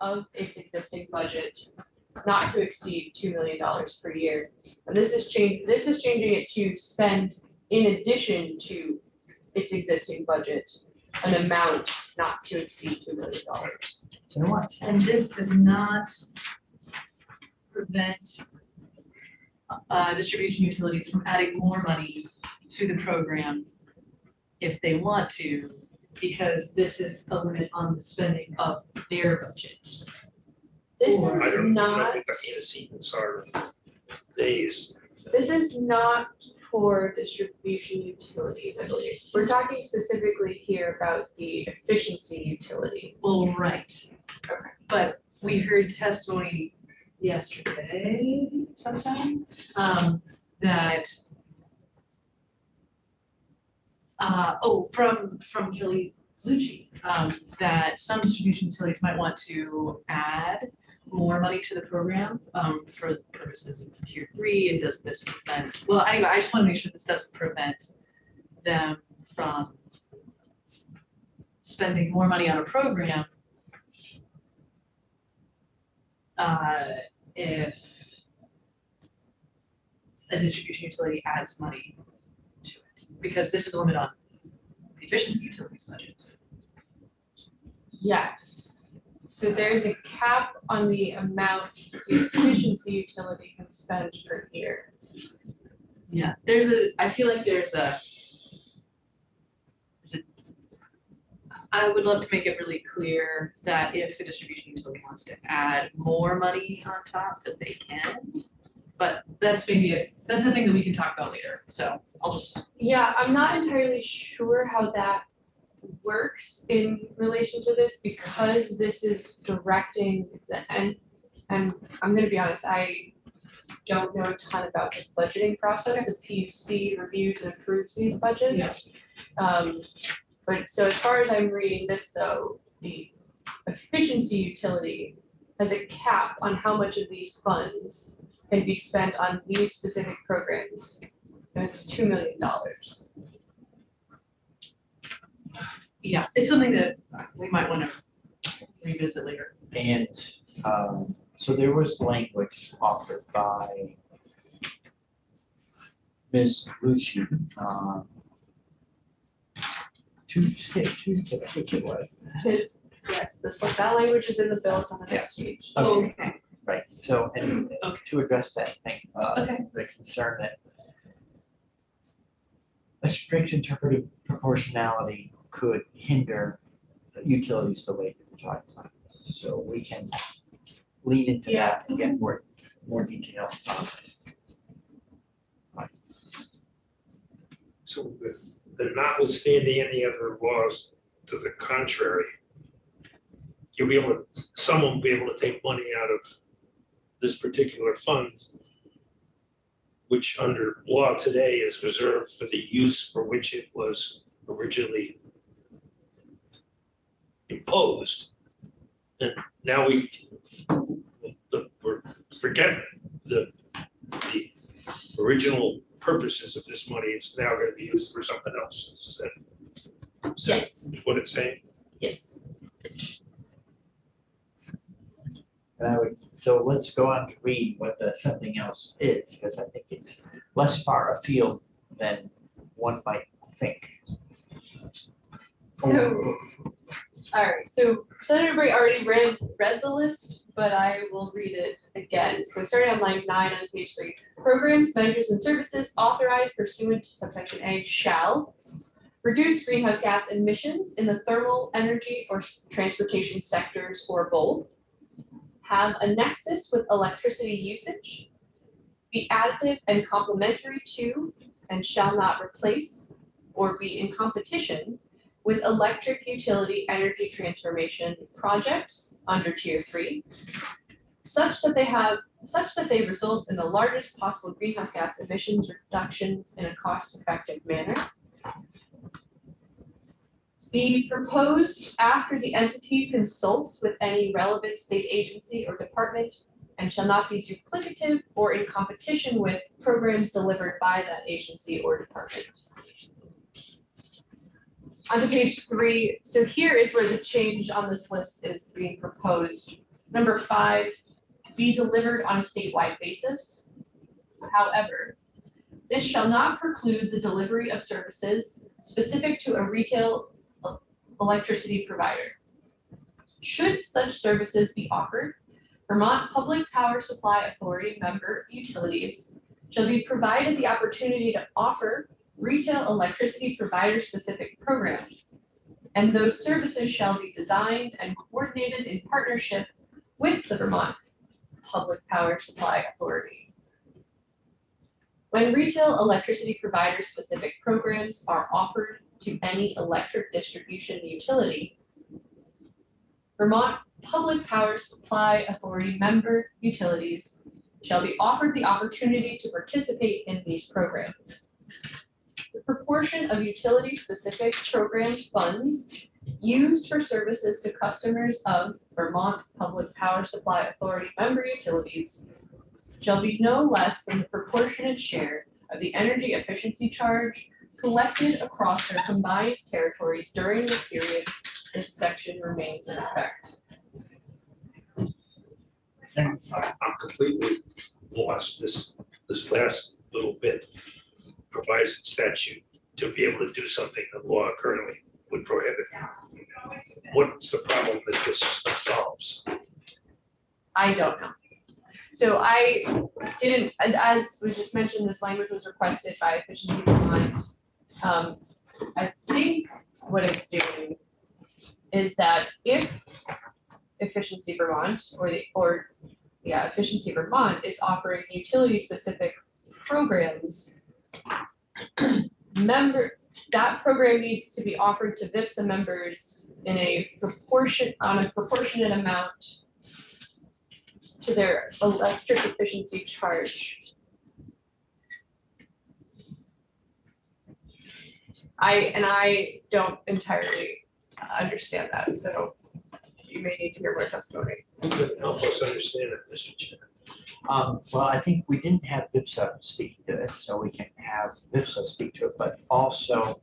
of its existing budget not to exceed $2 million per year. And this is changing it to spend in addition to its existing budget, an amount not to exceed $2 million. You know what? And this does not prevent distribution utilities from adding more money to the program if they want to, because this is a limit on the spending of their budget. This Or- I is don't know not, if the antecedents are days. this is not for distribution utilities, I believe. We're talking specifically here about the efficiency utilities. Well, right. Okay. But we heard testimony yesterday sometime, that, from Kelly Lucci, that some distribution utilities might want to add more money to the program, for the purposes of tier 3, and does this prevent, well, anyway, I just want to make sure this doesn't prevent them from spending more money on a program if a distribution utility adds money to it, because this is a limit on the efficiency utilities budget. Yes. So there's a cap on the amount the efficiency utility can spend per year. Yeah, I feel like I would love to make it really clear that if a distribution utility wants to add more money on top, that they can. But that's a thing that we can talk about later, so I'll just. Yeah, I'm not entirely sure how that works in relation to this, because this is directing and I'm gonna be honest, I don't know a ton about the budgeting process. The PUC reviews and approves these budgets. But so as far as I'm reading this though, the efficiency utility has a cap on how much of these funds can be spent on these specific programs, and it's $2 million. Yeah, it's something that we might want to revisit later. And so there was language offered by Ms. Lucci, Tuesday, I think it was. Yes, that language is in the bill, it's on the next page. Okay. Right, so, and Okay. to address that, Okay. the concern that a strict interpretive proportionality could hinder the utilities the way that we're talking about. So we can lean into that and get more detail. So the notwithstanding any other laws to the contrary, someone will be able to take money out of this particular fund, which under law today is reserved for the use for which it was originally imposed. And now we're forgetting the original purposes of this money. It's now going to be used for something else. Is that Yes. what it's saying? Yes. And so let's go on to read what the something else is, because I think it's less far afield than one might think. So, all right, so Senator Bray already read the list, but I will read it again. So starting on line 9 on page 3, programs, measures, and services authorized pursuant to subsection A shall reduce greenhouse gas emissions in the thermal, energy, or transportation sectors, or both, have a nexus with electricity usage, be additive and complementary to, and shall not replace or be in competition with electric utility energy transformation projects under tier 3, such that they result in the largest possible greenhouse gas emissions reductions in a cost-effective manner. Be proposed after the entity consults with any relevant state agency or department, and shall not be duplicative or in competition with programs delivered by that agency or department. onto page 3. So here is where the change on this list is being proposed. Number 5, be delivered on a statewide basis. However, this shall not preclude the delivery of services specific to a retail electricity provider. Should such services be offered, Vermont Public Power Supply Authority member utilities shall be provided the opportunity to offer retail electricity provider specific programs, and those services shall be designed and coordinated in partnership with the Vermont Public Power Supply Authority. When retail electricity provider specific programs are offered to any electric distribution utility, Vermont Public Power Supply Authority member utilities shall be offered the opportunity to participate in these programs. The proportion of utility-specific program funds used for services to customers of Vermont Public Power Supply Authority member utilities shall be no less than the proportionate share of the energy efficiency charge collected across their combined territories during the period this section remains in effect. I'm completely lost. This last little bit provides a statute to be able to do something the law currently would prohibit. What's the problem that this solves? I don't know. So I didn't, as was just mentioned, this language was requested by Efficiency Vermont. I think what it's doing is that if Efficiency Vermont Efficiency Vermont is offering utility-specific programs, that program needs to be offered to VIPSA members in a proportionate amount to their electric efficiency charge. I don't entirely understand that, so you may need to hear more testimony. You can help us understand it, Mr. Chair. Well, I think we didn't have VIPSA speak to this, so we can have VIPSA speak to it, but also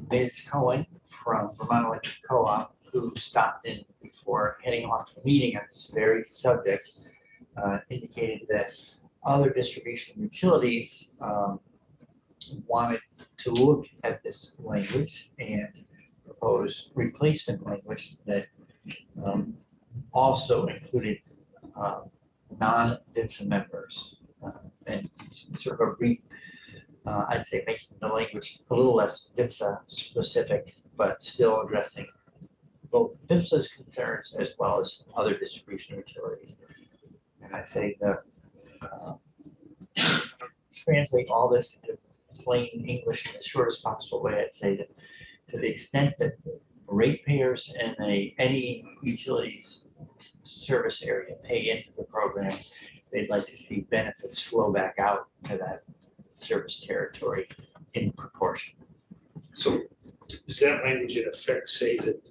Ms. Cohen from Vermont Electric Co-op, who stopped in before heading off the meeting on this very subject, indicated that other distribution utilities wanted to look at this language and propose replacement language that also included non-VIPSA members, and sort of I'd say making the language a little less VIPSA specific, but still addressing both VIPSA's concerns as well as other distribution utilities. And I'd say the translate all this into plain English in the shortest possible way. I'd say that to the extent that ratepayers in any utilities service area pay into the program, they'd like to see benefits flow back out to that service territory in proportion. So does that language in effect say that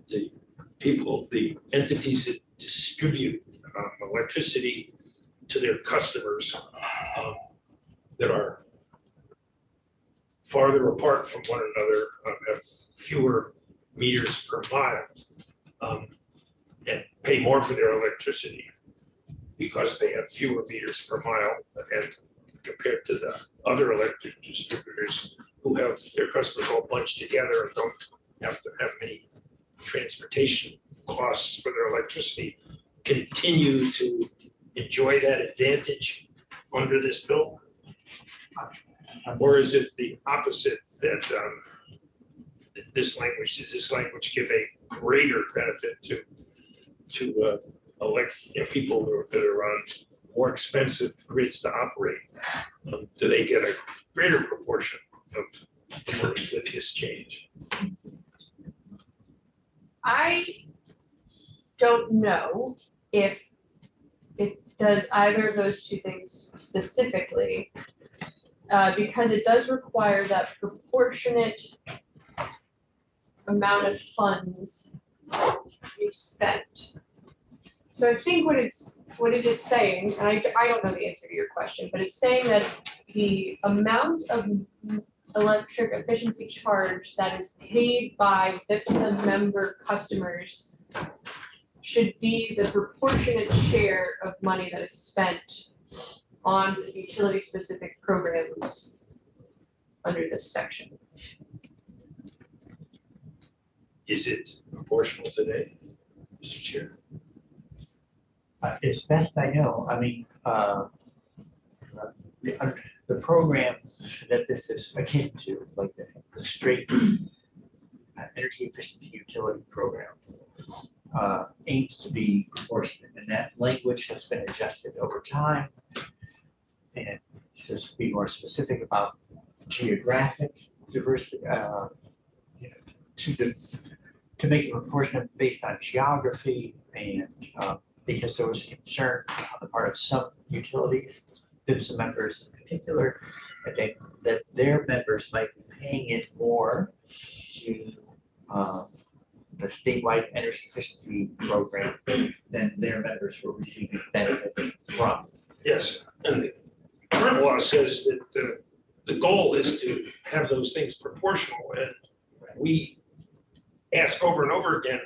the entities that distribute electricity to their customers that are farther apart from one another have fewer meters per mile and pay more for their electricity because they have fewer meters per mile and compared to the other electric distributors who have their customers all bunched together and don't have to have any transportation costs for their electricity, continue to enjoy that advantage under this bill? Or is it the opposite, that does this language give a greater benefit to people that are on more expensive grids to operate? Do they get a greater proportion of with this change? I don't know if it does either of those two things specifically, because it does require that proportionate amount of funds be spent. So I think what it is saying, and I don't know the answer to your question, but it's saying that the amount of electric efficiency charge that is paid by VIPSA member customers should be the proportionate share of money that is spent on the utility-specific programs under this section. Is it proportional today, Mr. Chair? As best I know, I mean, the programs that this is akin to, like the straight energy efficiency utility program, aims to be proportionate, and that language has been adjusted over time. And just be more specific about geographic diversity, to make it proportionate based on geography and because there was concern on the part of some utilities, VIPSA members in particular, that their members might be paying it more to the statewide energy efficiency program than their members were receiving benefits from. Yes, and the current law says that the goal is to have those things proportional, and we ask over and over again,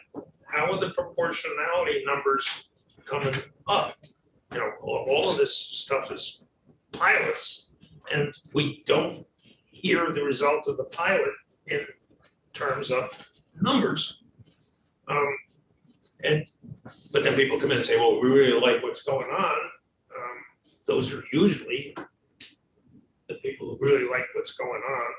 how are the proportionality numbers coming up? You know, all of this stuff is pilots, and we don't hear the result of the pilot in terms of numbers. But then people come in and say, well, we really like what's going on. Those are usually the people who really like what's going on,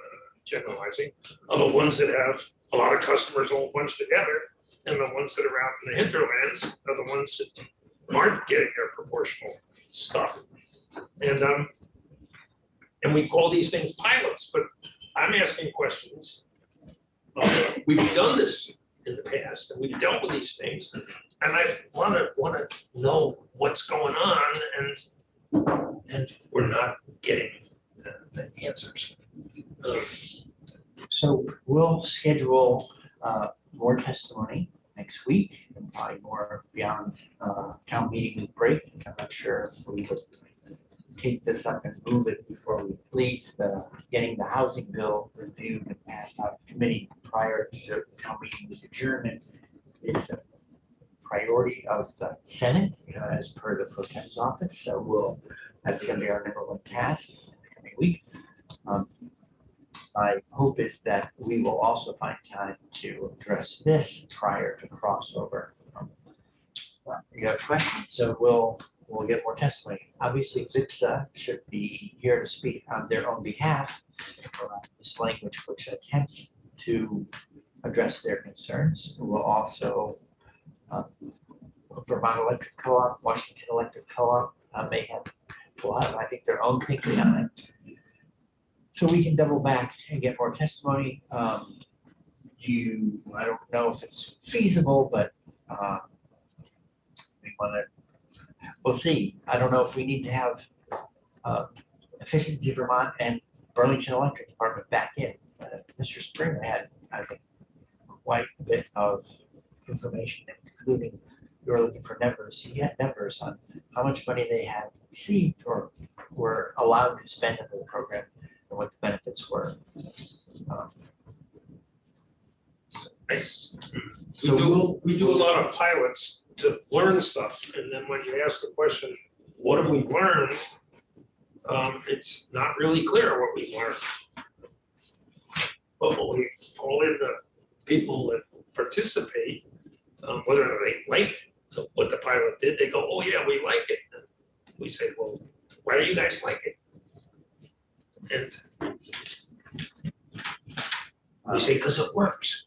generalizing, are the ones that have a lot of customers all bunched together, and the ones that are out in the hinterlands are the ones that aren't getting their proportional stuff. And we call these things pilots, but I'm asking questions. We've done this in the past, and we've dealt with these things, and I want to know what's going on, and we're not getting the answers. So we'll schedule more testimony next week, and probably more beyond town meeting week break. I'm not sure if we would take this up and move it before we leave. Getting the housing bill reviewed and passed out of committee prior to town meeting adjournment is a priority of the Senate, as per the pro tem's office. So that's going to be our number one task in the coming week. My hope is that we will also find time to address this prior to crossover. You have questions, so we'll get more testimony. Obviously, VIPSA should be here to speak on their own behalf. This language which attempts to address their concerns. We'll also, Vermont Electric Co-op, Washington Electric Co-op will have, I think, their own thinking on it. So we can double back and get more testimony. I don't know if it's feasible, but we'll see. I don't know if we need to have Efficiency Vermont and Burlington Electric Department back in. Mr. Springer had, I think, quite a bit of information, including you were looking for numbers. He had numbers on how much money they had received or were allowed to spend under the program and what the benefits were. We do a lot of pilots to learn stuff, and then when you ask the question, what have we learned? It's not really clear what we've learned. But when we call in the people that participate, whether or not they like what the pilot did, they go, oh yeah, we like it. And we say, well, why do you guys like it? And we say, because it works.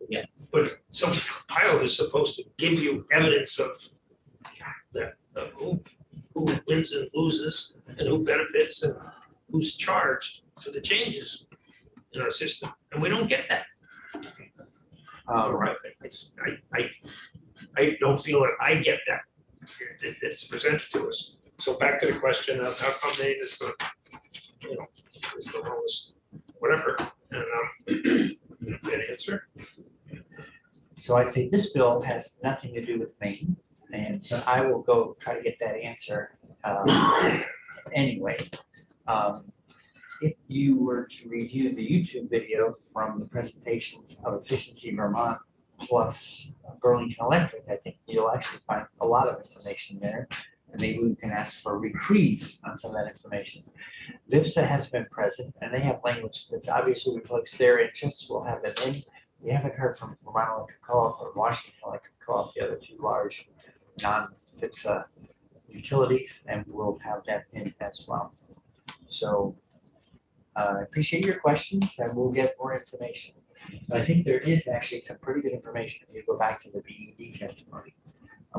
Yeah, but some pilot is supposed to give you evidence of that, who wins and loses, and who benefits, and who's charged for the changes in our system, and we don't get that. Right. I don't feel that I get that. It's presented to us. So back to the question of how come Maine is the, is the lowest, whatever, and an answer. So I'd say this bill has nothing to do with Maine, and I will go try to get that answer anyway. if you were to review the YouTube video from the presentations of Efficiency Vermont plus Burlington Electric, I think you'll actually find a lot of information there. And maybe we can ask for a reprise on some of that information. VIPSA has been present, and they have language that's obviously reflects their interests. We'll have them in. We haven't heard from Vermont Electric Co-op or Washington Electric Co-op, the other two large non-VIPSA utilities, and we'll have that in as well. So I appreciate your questions, and we'll get more information. So I think there is actually some pretty good information if you go back to the BED testimony.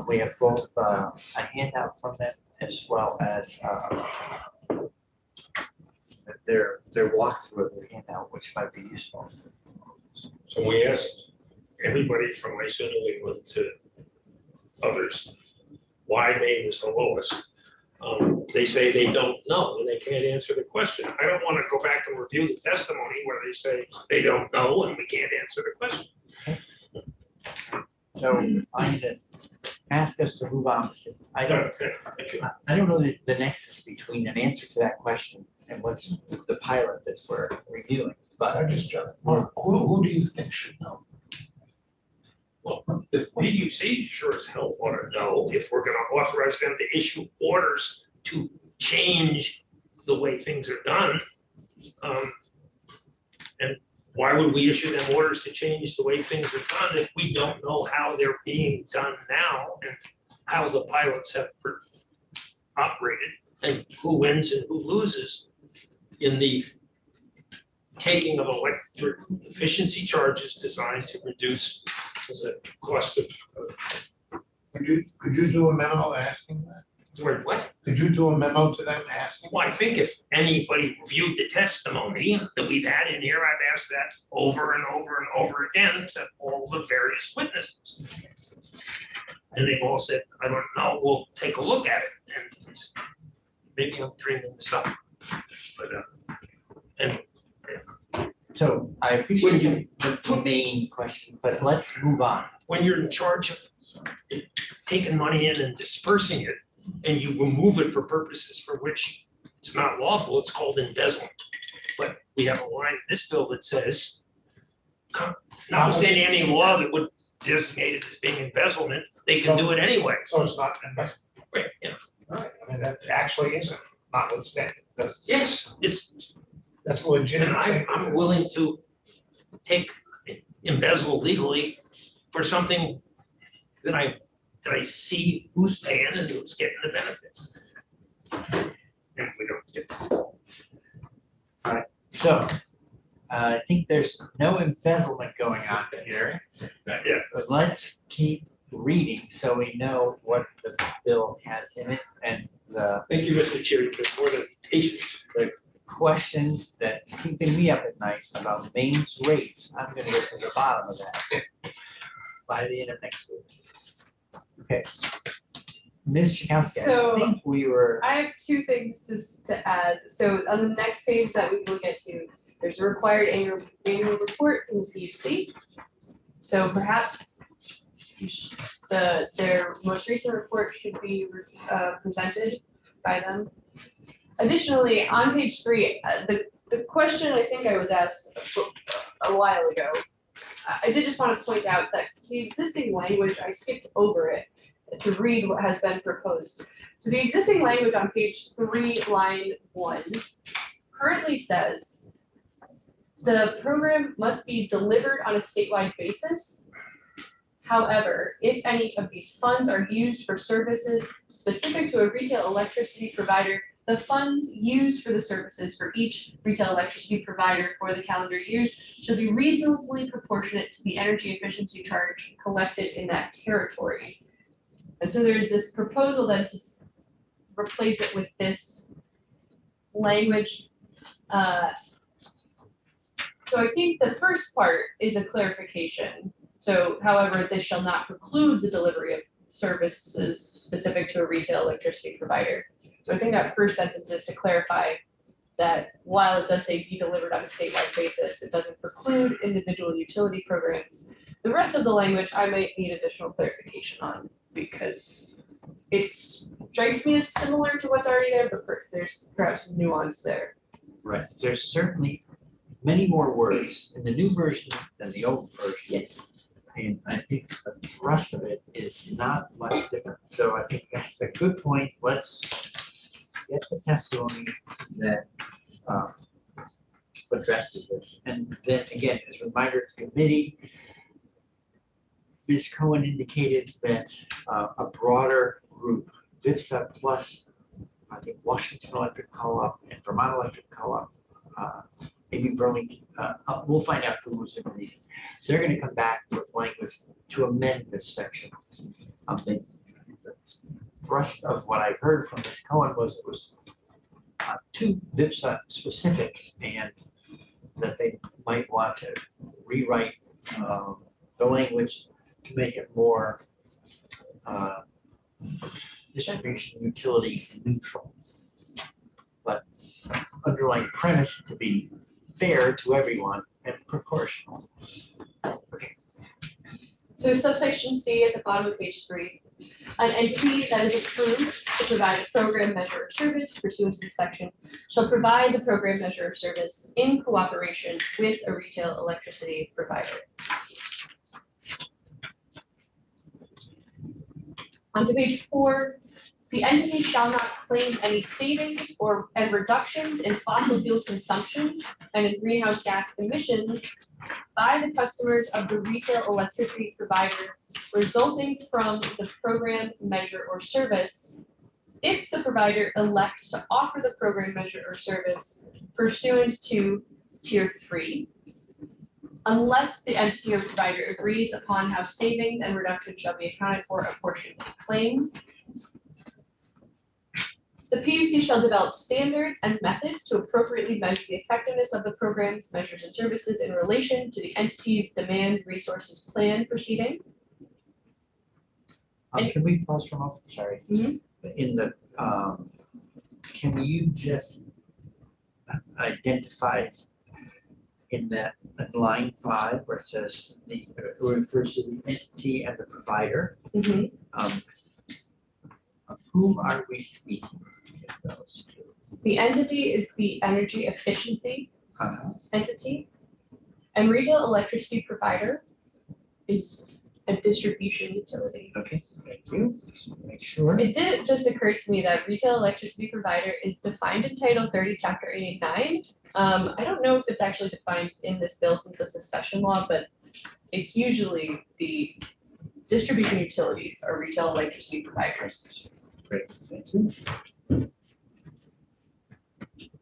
We have both a handout from them as well as their walkthrough of their handout, which might be useful. So we asked everybody from ISO New England to others, why Maine is the lowest. They say they don't know and they can't answer the question. I don't want to go back and review the testimony where they say they don't know and we can't answer the question. So I'm going to ask us to move on because I don't know the nexus between an answer to that question and what's the pilot that we're reviewing. But I just, Mark, who do you think should know? Well, the PUC sure as hell ought to know if we're gonna authorize them to issue orders to change the way things are done. And why would we issue them orders to change the way things are done if we don't know how they're being done now and how the pilots have operated and who wins and who loses in the taking of electric efficiency charges designed to reduce the cost of. Could you do a memo asking that? What? Could you do a memo to them asking? Well, I think if anybody reviewed the testimony that we've had in here, I've asked that over and over and over again to all the various witnesses. And they've all said, I don't know, we'll take a look at it. And maybe I'm dreaming this up. But, and so I appreciate the main question, but let's move on. when you're in charge of taking money in and dispersing it, and you remove it for purposes for which it's not lawful, it's called embezzlement. But we have a line in this bill that says, notwithstanding any law that would designate it as being embezzlement, they can do it anyway. So it's not investment. Right, yeah. Right, I mean, that actually isn't, notwithstanding, Yes, it's, that's a and legitimate thing. I'm willing to embezzle legally for something that I see who's paying and who's getting the benefits. And we don't get to. So I think there's no embezzlement going on here. Yeah. But let's keep reading so we know what the bill has in it and the Thank you, Mr. Chair, you've been more than patient. question that's keeping me up at night about Maine's rates. I'm gonna get to the bottom of that by the end of next week. Okay. Ms. Chakowski, So- I think we were, I have two things to add. So on the next page that we will get to, there's a required annual report from the PUC. So perhaps their most recent report should be presented by them. Additionally, on page 3, the question I think I was asked a while ago, I did just want to point out that the existing language, I skipped over it to read what has been proposed. So the existing language on page 3, line 1, currently says the program must be delivered on a statewide basis. However, if any of these funds are used for services specific to a retail electricity provider, the funds used for the services for each retail electricity provider for the calendar years should be reasonably proportionate to the energy efficiency charge collected in that territory. And so there's this proposal then to replace it with this language. So I think the first part is a clarification. So however, this shall not preclude the delivery of services specific to a retail electricity provider. So I think that first sentence is to clarify that while it does say be delivered on a statewide basis, it doesn't preclude individual utility programs. The rest of the language I might need additional clarification on because it strikes me as similar to what's already there, but there's perhaps some nuance there. Right, there's certainly many more words in the new version than the old version. Yes. And I think the thrust of it is not much different. So I think that's a good point. Let's get the testimony that addresses this. And then again, as a reminder to the committee, Ms. Cohen indicated that a broader group, VIPSA plus, I think Washington Electric Co-op and Vermont Electric Co-op, maybe Burlington, we'll find out who was in the meeting. They're gonna come back with language to amend this section. The thrust of what I heard from Ms. Cohen was it was too VIPSA specific and that they might want to rewrite the language to make it more distribution utility neutral. But underlying premise to be fair to everyone and proportional. Okay. So subsection C at the bottom of page 3, an entity that is approved to provide a program, measure, or service pursuant to this section shall provide the program, measure, or service in cooperation with a retail electricity provider. On to page 4, the entity shall not claim any savings and reductions in fossil fuel consumption and in greenhouse gas emissions by the customers of the retail electricity provider resulting from the program, measure, or service if the provider elects to offer the program, measure, or service pursuant to Tier 3, unless the entity or provider agrees upon how savings and reductions shall be accounted for apportioned to claim. The PUC shall develop standards and methods to appropriately measure the effectiveness of the programs, measures, and services in relation to the entity's demand resources plan proceeding. Can we pause for a moment? Sorry. Mhm. In the, can you just identify in that in line 5 where it says the refers to the entity and the provider? Of whom are we speaking in those two? The entity is the energy efficiency Uh, entity, and retail electricity provider is a distribution utility. Okay, thank you. Just make sure. It did just occur to me that retail electricity provider is defined in Title 30, Chapter 89. I don't know if it's actually defined in this bill since it's a session law, but it's usually the distribution utilities are retail electricity providers. Great, thank you.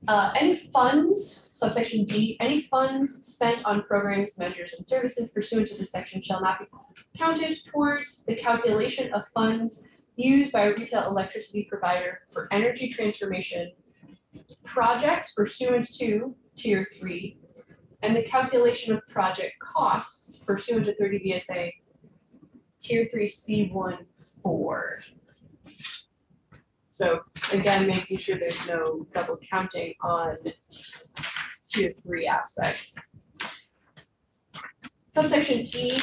Any funds, subsection D, any funds spent on programs, measures, and services pursuant to this section shall not be counted towards the calculation of funds used by a retail electricity provider for energy transformation projects pursuant to Tier 3, and the calculation of project costs pursuant to 30 VSA Tier 3 C14. So again, making sure there's no double counting on Tier 3 aspects. Subsection E,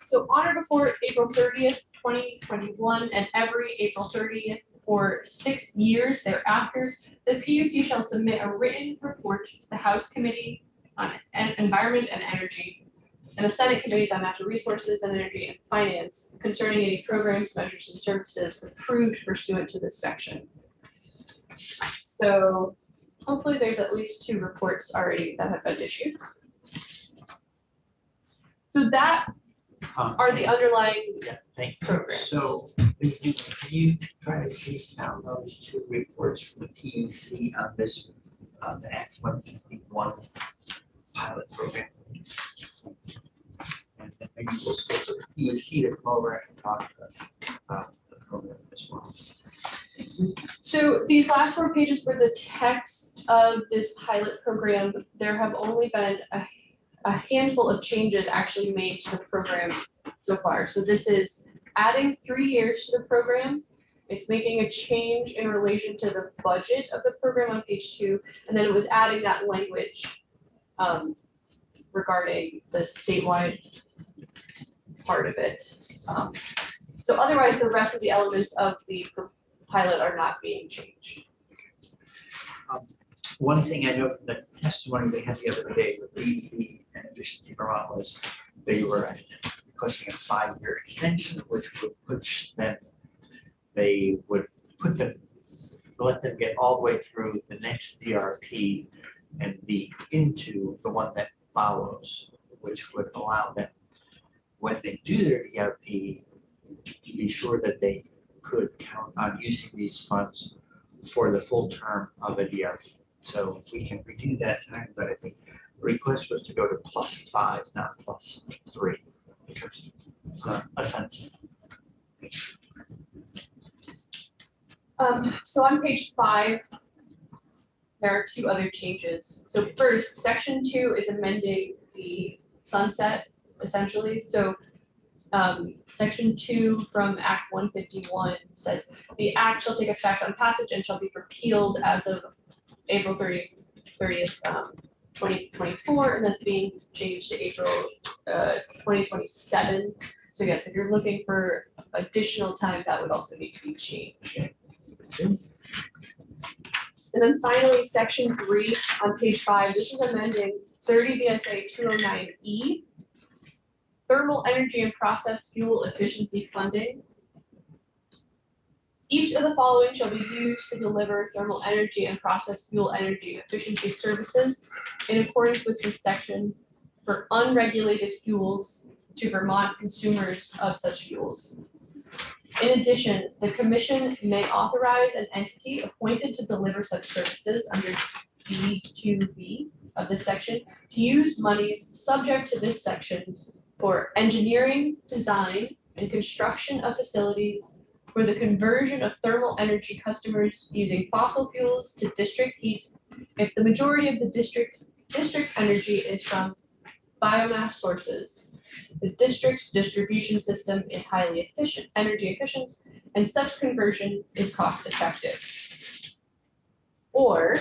so on or before April 30th, 2021, and every April 30th for 6 years thereafter, the PUC shall submit a written report to the House Committee on Environment and Energy and the Senate Committees on Natural Resources and Energy and Finance concerning any programs, measures, and services approved pursuant to this section. So hopefully there's at least 2 reports already that have been issued. So that are the underlying Yeah, thank you. programs. So, can you try to chase down those 2 reports from the PUC on this, the Act 151 pilot program? And then maybe we'll stick with the PUC to come over and talk to us about the program as well. So these last 4 pages were the text of this pilot program. There have only been a handful of changes actually made to the program so far. So this is adding 3 years to the program. It's making a change in relation to the budget of the program on page 2, and then it was adding that language regarding the statewide part of it. So otherwise, the rest of the elements of the pilot are not being changed. One thing I know from the testimony they had the other day with EEV and Efficiency Vermont was they were requesting a 5-year extension, which would push them, they would put them, let them get all the way through the next DRP and be into the one that follows, which would allow them, when they do their DRP, to be sure that they could count on using these funds for the full term of a DRP. So we can redo that time, but I think the request was to go to +5, not +3, in terms of a sense. So on page 5, there are 2 other changes. So first, section 2 is amending the sunset, essentially. So section 2 from Act 151 says the act shall take effect on passage and shall be repealed as of April 30th, 2024, and that's being changed to April 2027. So yes, if you're looking for additional time, that would also need to be changed. And then finally, section 3 on page 5, this is amending 30 VSA 209E, thermal energy and process fuel efficiency funding. Each of the following shall be used to deliver thermal energy and process fuel energy efficiency services in accordance with this section for unregulated fuels to Vermont consumers of such fuels. In addition, the commission may authorize an entity appointed to deliver such services under D2B of this section to use monies subject to this section for engineering, design, and construction of facilities for the conversion of thermal energy customers using fossil fuels to district heat if the majority of the district's energy is from biomass sources. The district's distribution system is highly energy efficient, and such conversion is cost effective. Or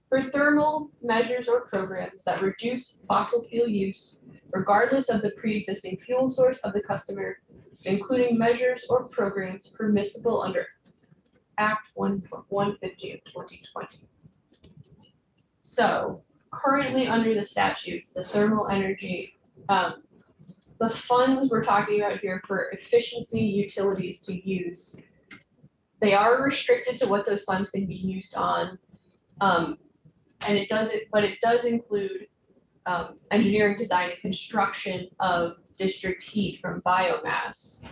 for thermal measures or programs that reduce fossil fuel use regardless of the pre-existing fuel source of the customer, including measures or programs permissible under Act 150 of 2020. So currently under the statute, the thermal energy, the funds we're talking about here for efficiency utilities to use, they are restricted to what those funds can be used on. And it does include engineering, design, and construction of district heat from biomass.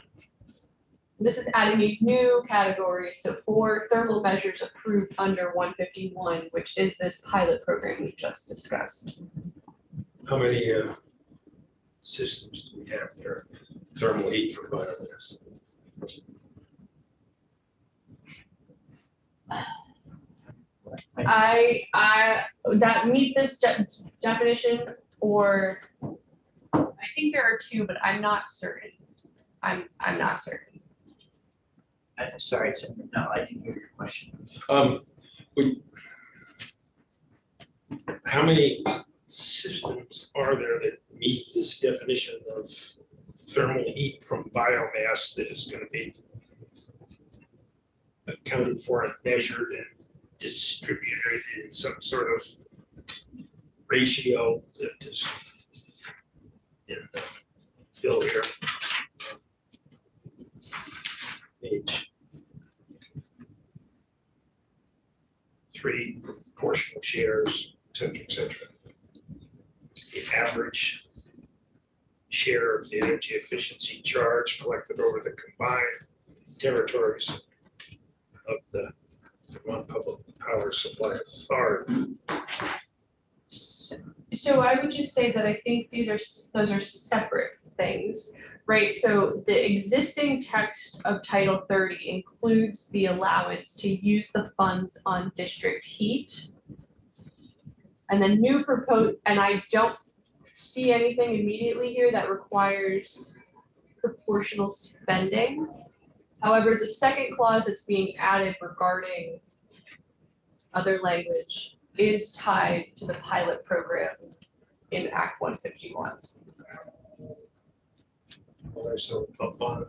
This is adding a new category, so for thermal measures approved under 151, which is this pilot program we just discussed. How many systems do we have there? Thermal heat from biomass. That meet this definition, or I think there are 2, but I'm not certain. I'm not certain. Sorry, so no, I didn't hear your question. How many systems are there that meet this definition of thermal heat from biomass that is going to be accounted for and measured and distributed in some sort of ratio that is in the bill here? Page 3, proportional shares, et cetera. The average share of the energy efficiency charge collected over the combined territories of the Vermont Public Power Supply Authority. So I would just say that I think those are separate things, right? So the existing text of Title 30 includes the allowance to use the funds on district heat. And then new proposed, and I don't see anything immediately here that requires proportional spending. However, the second clause that's being added regarding other language is tied to the pilot program in Act 151. So up on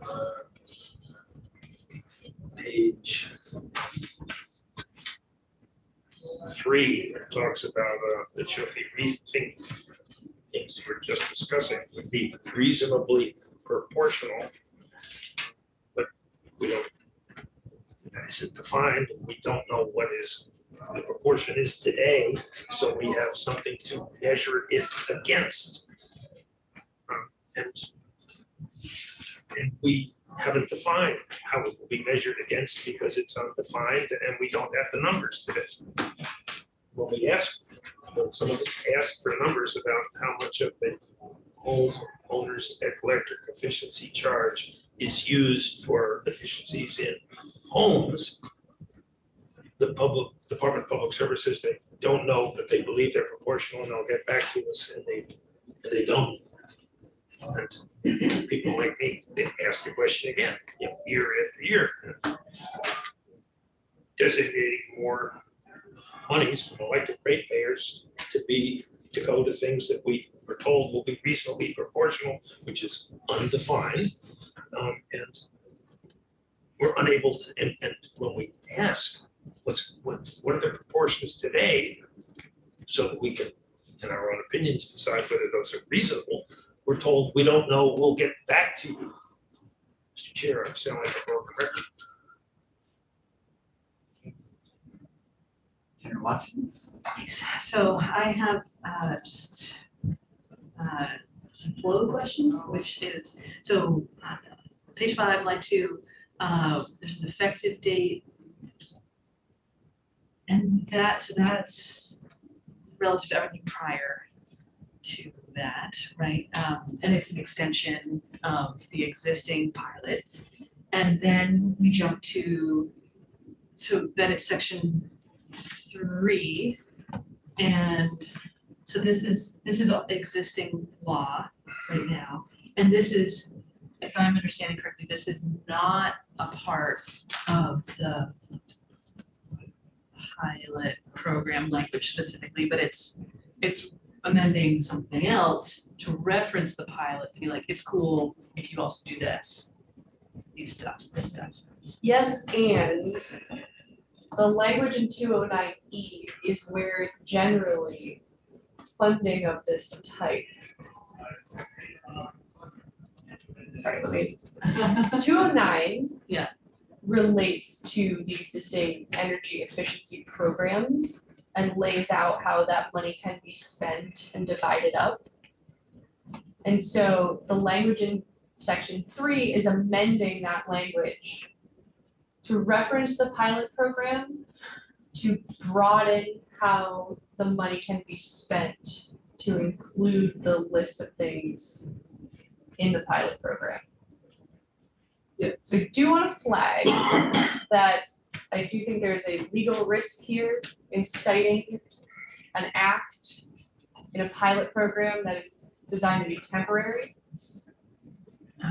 page 3 that talks about that should be rethink things we're just discussing would be reasonably proportional. But we don't, that isn't defined. We don't know what is the proportion is today, so we have something to measure it against. And we haven't defined how it will be measured against because it's undefined and we don't have the numbers today. When we ask, when some of us ask for numbers about how much of the homeowners electric efficiency charge is used for efficiencies in homes, the Department of Public Services, they don't know, but they believe they're proportional, and they'll get back to us, and they don't. And people like me, they ask the question again, year after year, designating more monies from electric ratepayers to go to things that we were told will be reasonably proportional, which is undefined, and we're unable to. And when we ask, what are the proportions today, so that we can, in our own opinions, decide whether those are reasonable, we're told we don't know. We'll get back to you. Mr. Chair, I sound like a broken record. Senator Watson? Thanks. So I have just some flow questions, which is, so page 5, line 2, there's an effective date. And that's relative to everything prior to that, right? And it's an extension of the existing pilot. And then we jump to, so then it's section 3, and so this is existing law right now, and this is, if I'm understanding correctly, this is not a part of the pilot program language specifically, but it's amending something else to reference the pilot, to be like, it's cool if you also do this stuff. Yes, and the language in 209E is where generally funding of this type. Sorry, let me. 209. Yeah. Relates to the existing energy efficiency programs and lays out how that money can be spent and divided up. And so the language in section 3 is amending that language to reference the pilot program, to broaden how the money can be spent, to include the list of things in the pilot program. Yeah. So I do want to flag that I do think there's a legal risk here in citing an act in a pilot program that is designed to be temporary,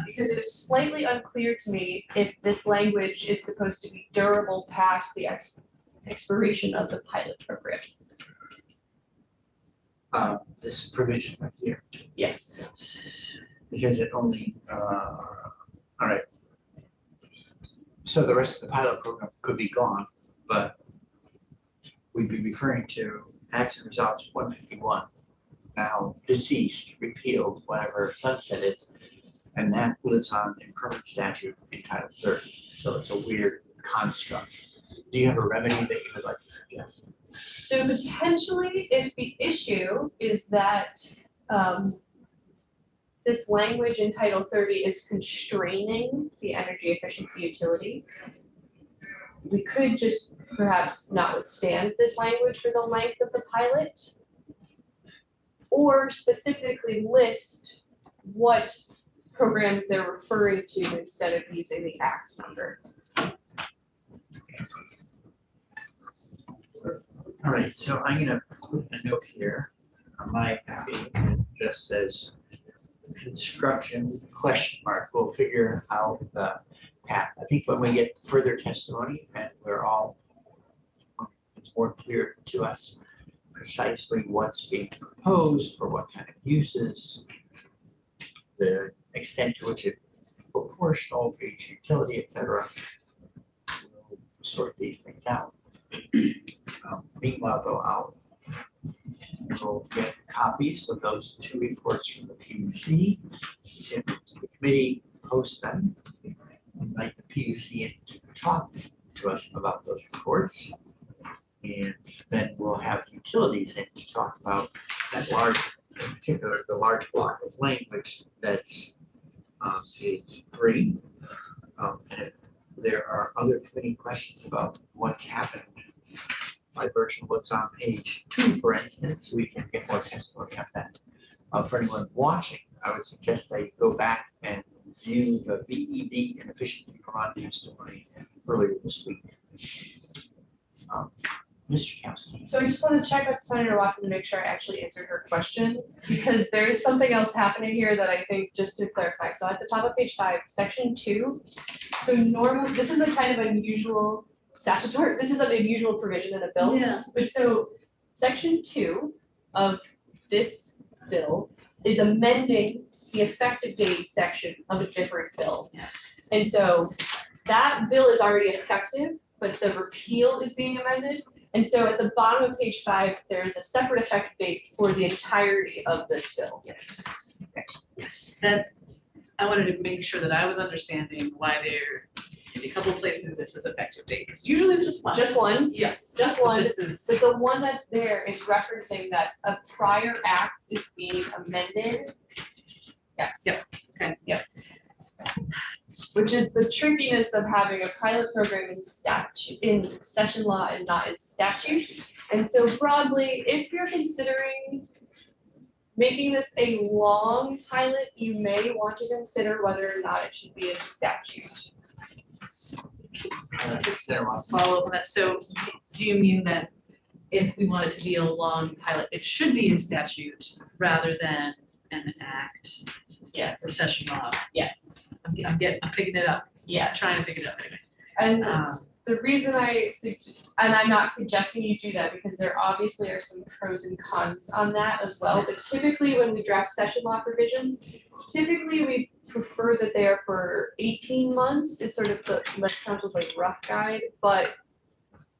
because it is slightly unclear to me if this language is supposed to be durable past the expiration of the pilot program. This provision right here, Yes. because it only, all right. So the rest of the pilot program could be gone, but we'd be referring to Acts and Resolves 151, now deceased, repealed, whatever sunset is, and that lives on in permanent statute in Title 30. So it's a weird construct. Do you have a remedy that you would like to suggest? So potentially, if the issue is that this language in Title 30 is constraining the energy efficiency utility, we could just perhaps not withstand this language for the length of the pilot, or specifically list what programs they're referring to instead of using the act number. All right, so I'm gonna put a note here on my copy that just says construction question mark. We'll figure out the path. I think when we get further testimony and it's more clear to us precisely what's being proposed for what kind of uses, the extent to which it's proportional for each utility, etc. We'll sort these things out. Meanwhile, though, I'll go get copies of those two reports from the PUC. If the committee posts them, invite the PUC in to talk to us about those reports. And then we'll have utilities in to talk about that large, in particular, the large block of language that's on page 3. And if there are other committee questions about what's happened by virtue of what's on page 2, for instance, we can get more testimony on that. For anyone watching, I would suggest that you go back and view the VED and Efficiency Vermont testimony earlier this week. Mr. Kowski. So I just want to check with Senator Watson to make sure I actually answered her question, because there is something else happening here that I think, just to clarify. So at the top of page 5, section 2. So normal, this is a kind of unusual statutory, this is an unusual provision in a bill. Yeah. But so section 2 of this bill is amending the effective date section of a different bill. Yes. And so that bill is already effective, but the repeal is being amended. And so at the bottom of page 5, there's a separate effective date for the entirety of this bill. Yes. Okay. Yes. That's, I wanted to make sure that I was understanding why there in a couple places this is effective date, because usually it's just one. Just one, Yeah. just But one. this is. But the one that's there is referencing that a prior act is being amended. Yes. Yep. Okay. Yep. Which is the trickiness of having a pilot program in statute, in session law and not in statute. And so broadly, if you're considering making this a long pilot, you may want to consider whether or not it should be in statute. Follow up on that. So do you mean that if we want it to be a long pilot, it should be in statute rather than an act Yes, or session law? yes, I'm picking it up. yeah. Trying to pick it up anyway. And Um, the reason and I'm not suggesting you do that, because there obviously are some pros and cons on that as well, but typically when we draft session law provisions, typically we prefer that they are for 18 months is sort of the Lex Council's like rough guide, but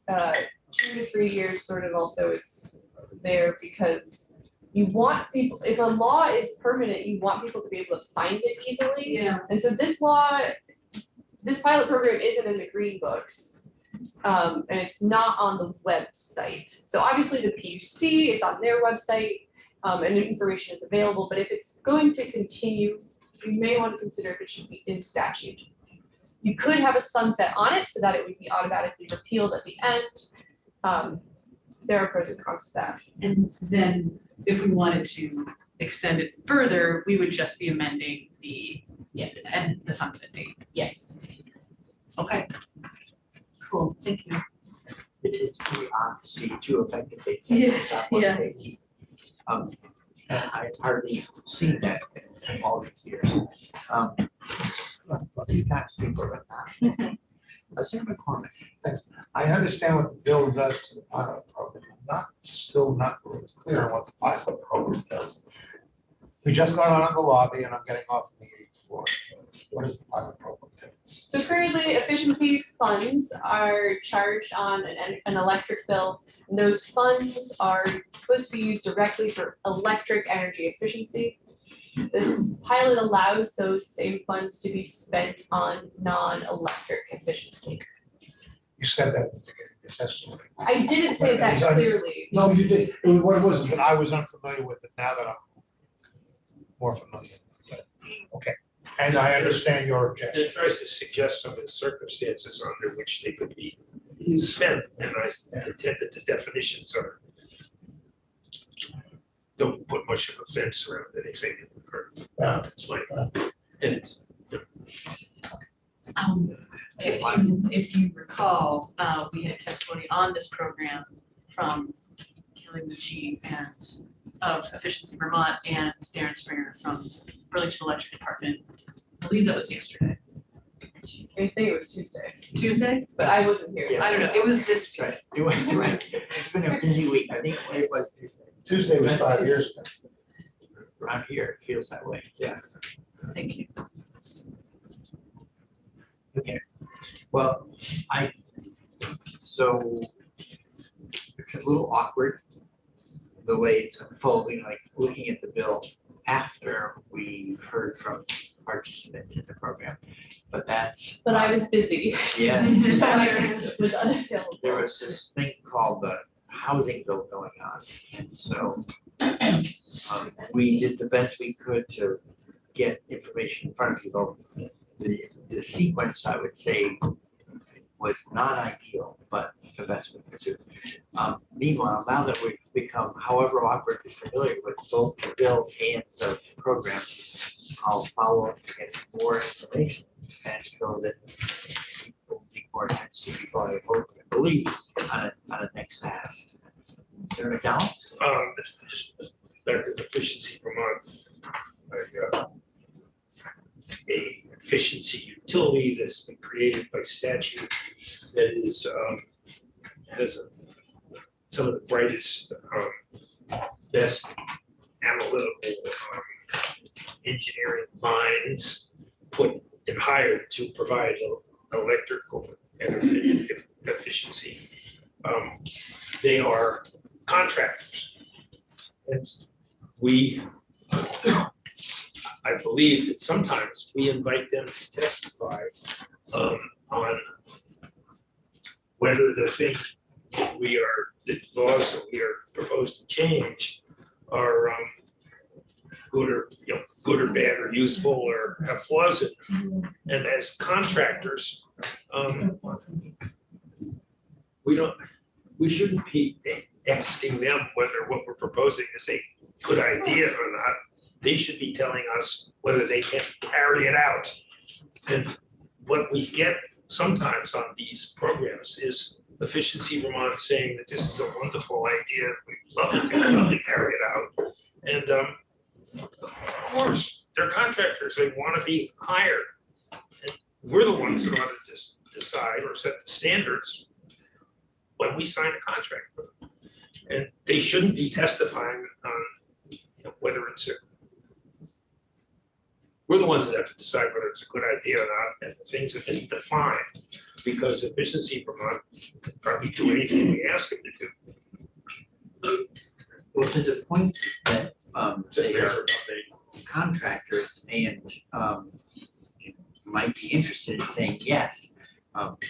2 to 3 years sort of also is there, because you want people, if a law is permanent, you want people to be able to find it easily. Yeah. And so this law, this pilot program isn't in the green books, and it's not on the website. So obviously the PUC, it's on their website, and the information is available, but if it's going to continue, you may want to consider if it should be in statute. You could have a sunset on it so that it would be automatically repealed at the end. There are pros and cons to that. And then if we wanted to extend it further, we would just be amending the Yes. and the sunset date. Yes. Okay. Cool, thank you. It is pretty odd to see 2 effective dates. Yes, on one yeah. page. And I've hardly seen that in all these years. You can't speak for it now. Senator McCormick. Thanks. I understand what the bill does to the pilot program. I'm still not really clear on what the pilot program does. We just got out of the lobby and I'm getting off on the 8th floor. What does the pilot program do? So currently, efficiency funds are charged on an electric bill. And those funds are supposed to be used directly for electric energy efficiency. This pilot allows those same funds to be spent on non-electric efficiency. You said that at the beginning of the testimony. I didn't say that clearly. No, you did. What it was that I was unfamiliar with it. Now that I'm more familiar with it. Okay. And I understand your objection. It tries to suggest some of the circumstances under which they could be spent, and I intend that the definitions are, don't put much of a fence around anything, or that's my, and it's, If you recall, we had testimony on this program from Kelly Lucci and of Efficiency Vermont and Darren Springer from Burlington Electric Department. I believe that was yesterday. I think it was Tuesday, Tuesday? but I wasn't here. so I don't know, it was this week. Right. It's been a busy week. I think it was Tuesday. Tuesday was 5 years ago. Around here, it feels that way. Yeah. Thank you. Okay. Well, so it's a little awkward the way it's unfolding, like looking at the bill after we've heard from participants in the program. But that's. But I was busy. Yes. So I was unavailable. There was this thing called the housing bill going on, and so we did the best we could to get information in front of people. The sequence, I would say, was not ideal, but the best we could do. Meanwhile, now that we've become, however awkwardly familiar with both the bill and the program, I'll follow up to get more information and so that people will be more attentive to people, I hope and believe, on a next pass. Is there a doubt? Just back to efficiency Vermont. A efficiency utility that's been created by statute that is has some of the brightest, best analytical engineering minds put and hired to provide electrical energy efficiency. They are contractors, and we. I believe that sometimes we invite them to testify on whether the things the laws that we are proposed to change are good or bad or useful or have flaws in them. And as contractors, we shouldn't be asking them whether what we're proposing is a good idea or not. They should be telling us whether they can carry it out. And what we get sometimes on these programs is Efficiency Vermont saying that this is a wonderful idea, we'd love to carry it out. And of course, they're contractors, they want to be hired. And we're the ones who ought to just decide or set the standards when we sign a contract with them. And they shouldn't be testifying on whether it's we're the ones that have to decide whether it's a good idea or not, and the things have been defined, because Efficiency Vermont can probably do anything we ask them to do. Well, to the point that they are contractors and might be interested in saying yes,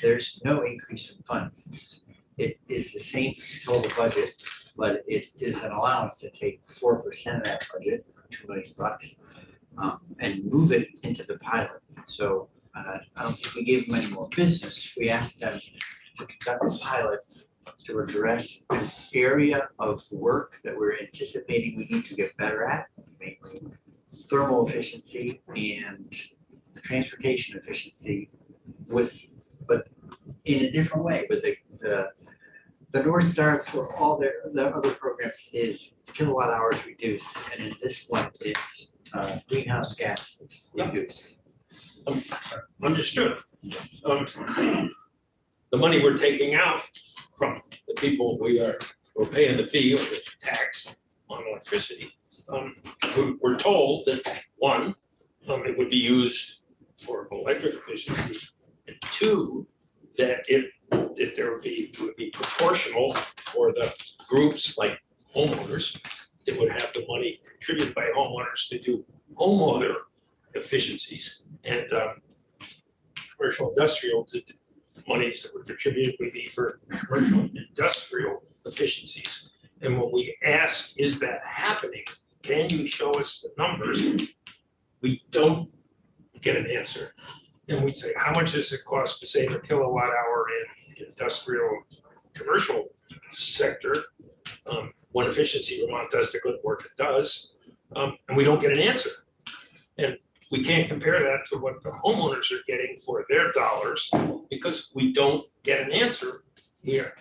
there's no increase in funds. It is the same total budget, but it is an allowance to take 4% of that budget, $2 million, and move it into the pilot. So I don't think we gave them any more business. We asked them to conduct a pilot to address an area of work that we're anticipating we need to get better at, mainly thermal efficiency and transportation efficiency, but in a different way. But the North Star for all the other programs is kilowatt hours reduced, and in this one it's greenhouse gas reduced. Understood. The money we're taking out from the people we're paying the fee or the tax on electricity, we're told that one, it would be used for electric efficiency, and two, that it would be proportional for the groups like homeowners that would have the money contributed by homeowners to do homeowner efficiencies, and commercial industrial to monies that were contributed would be for commercial industrial efficiencies. And when we ask, is that happening? Can you show us the numbers? We don't get an answer. And we say, how much does it cost to save a kilowatt hour in industrial commercial sector? When Efficiency Vermont does the good work it does, and we don't get an answer. And we can't compare that to what the homeowners are getting for their dollars because we don't get an answer here.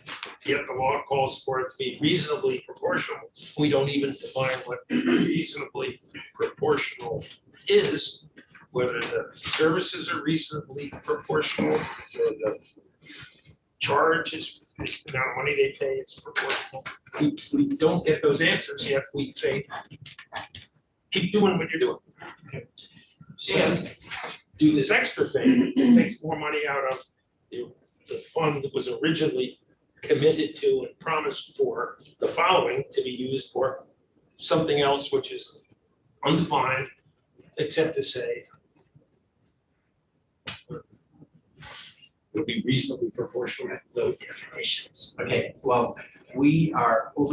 Yet the law calls for it to be reasonably proportional. We don't even define what reasonably proportional is, whether the services are reasonably proportional or the charge is the amount of money they pay is proportional. We don't get those answers, yet we say, keep doing what you're doing. And do this extra thing, it takes more money out of the fund that was originally committed to and promised for the following to be used for something else which is undefined, except to say it'll be reasonably proportional to those definitions. Okay, well, we are over